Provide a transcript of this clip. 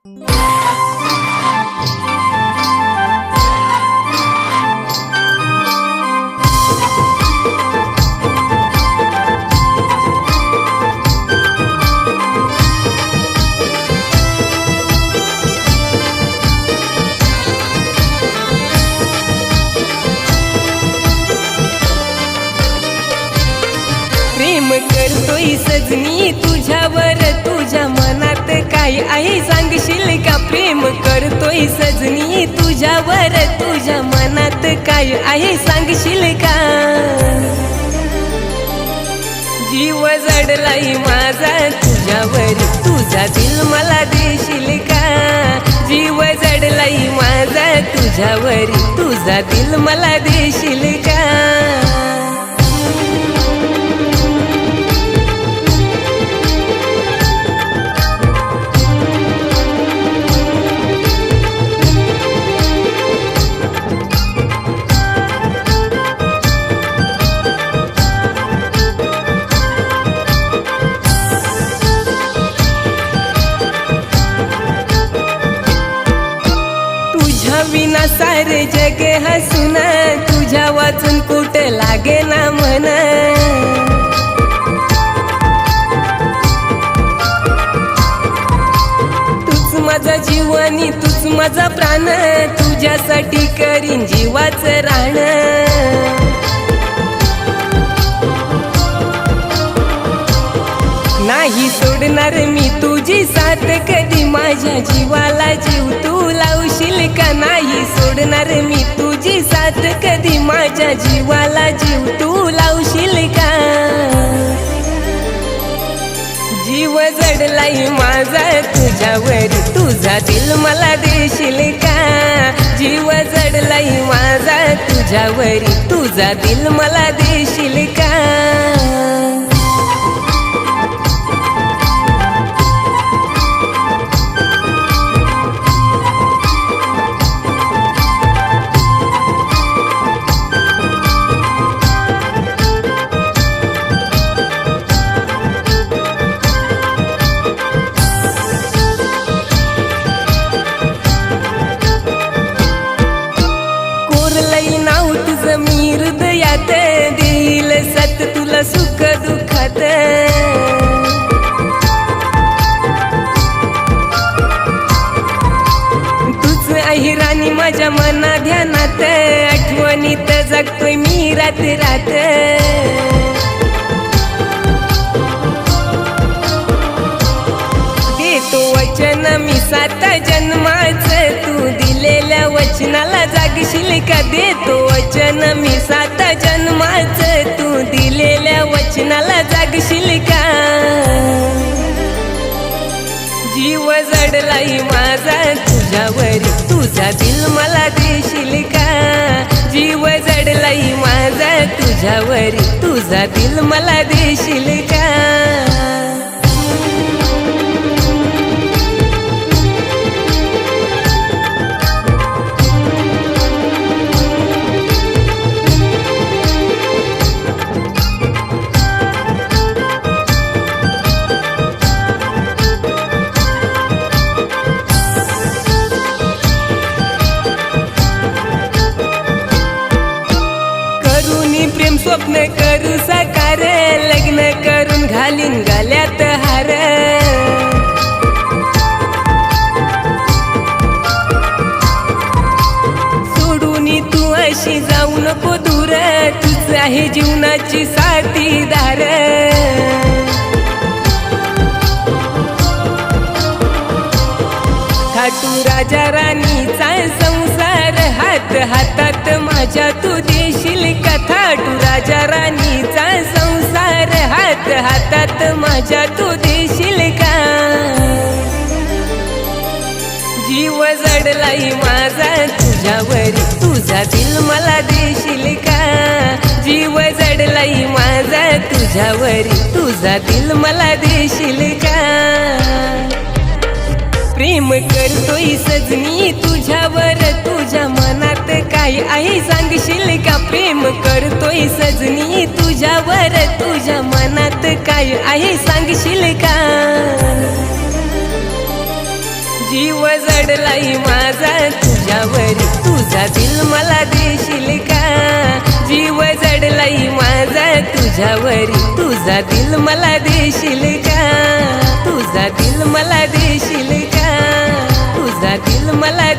प्रेम करतोय सजनी तुझ्यावर, तुझ्या मनात काय आहे सांगशील का? प्रेम करतोय सजनी तुझ्यावर, तुझ्या मनात काय आहे सांगशील का? जीव जडलाय माझा तुझ्यावर, तुझा दिल मला देशील का? जीव जडलाय माझा तुझ्यावर, तुझा दिल मला देशील का? विना सारे जग हसून, तुझ्या वाचून कुठं लागे ना मन. तूच माझा जीवनी, तूच माझा प्राण, तुझ्यासाठी करीन जीवाचं रान. नाही सोडणार मी तुझी साथ कधी, माझ्या जीवाला जीव तू लावशील का? नाही सोडणार मी तुझी साथ कधी, माझ्या जीवाला जीव तू लावशील का? जीव जडलाय माझा तुझ्यावर, तुझा दिल मला देशील का? जीव जडलाय माझा तुझ्यावर, तुझा दिल मला देशील का? नाव तुझं मी हृदयात, देईल सत तुला सुख दुःखात. तूच आहे राणी माझ्या मना ध्यानात, आठवणीत जगतोय मी रात रात. देतो वचन मी 7 जन्माचं, तू दिलेल्या वचनाला जागशील का? देतो वचन मी 7 जन्माचं, तू दिलेल्या वचनाला जागशील का? जीव जडलाय माझा तुझ्यावर, तुझा दिल मला देशील का? जीव जडलाय माझा तुझ्यावर, तुझा दिल मला देशील का? प्रेम स्वप्न करू साकार, लग्न करून घालीन गळ्यात हार. सोडून तू अशी जाऊ नको दूर, तूच आहे जीवनाची साथीदार. खाटू राजा राणीचा संसार, हात हातात माझ्या तू देशील का? खाटू राजा राणीचा संसार, हात हातात माझ्या तू देशील का? जीव जडलाय माझा तुझ्यावर, तुझा दिल मला देशील का? जीव जडलाय माझा तुझ्यावर, तुझा दिल मला देशील का? प्रेम करतोय सजनी तुझ्यावर, तुझ्या मनात काय आहे सांगशील का? प्रेम करतोय सजनी तुझ्यावर, तुझ्या मनात काय आहे सांगशील का? जीव जडलाई माझा तुझ्यावरी, तुझा दिल मला देशील का? जीव जडलाई माझा तुझ्यावरी, तुझा दिल मला देशील का? तुझा दिल मला देशील का? तुझा दिल मला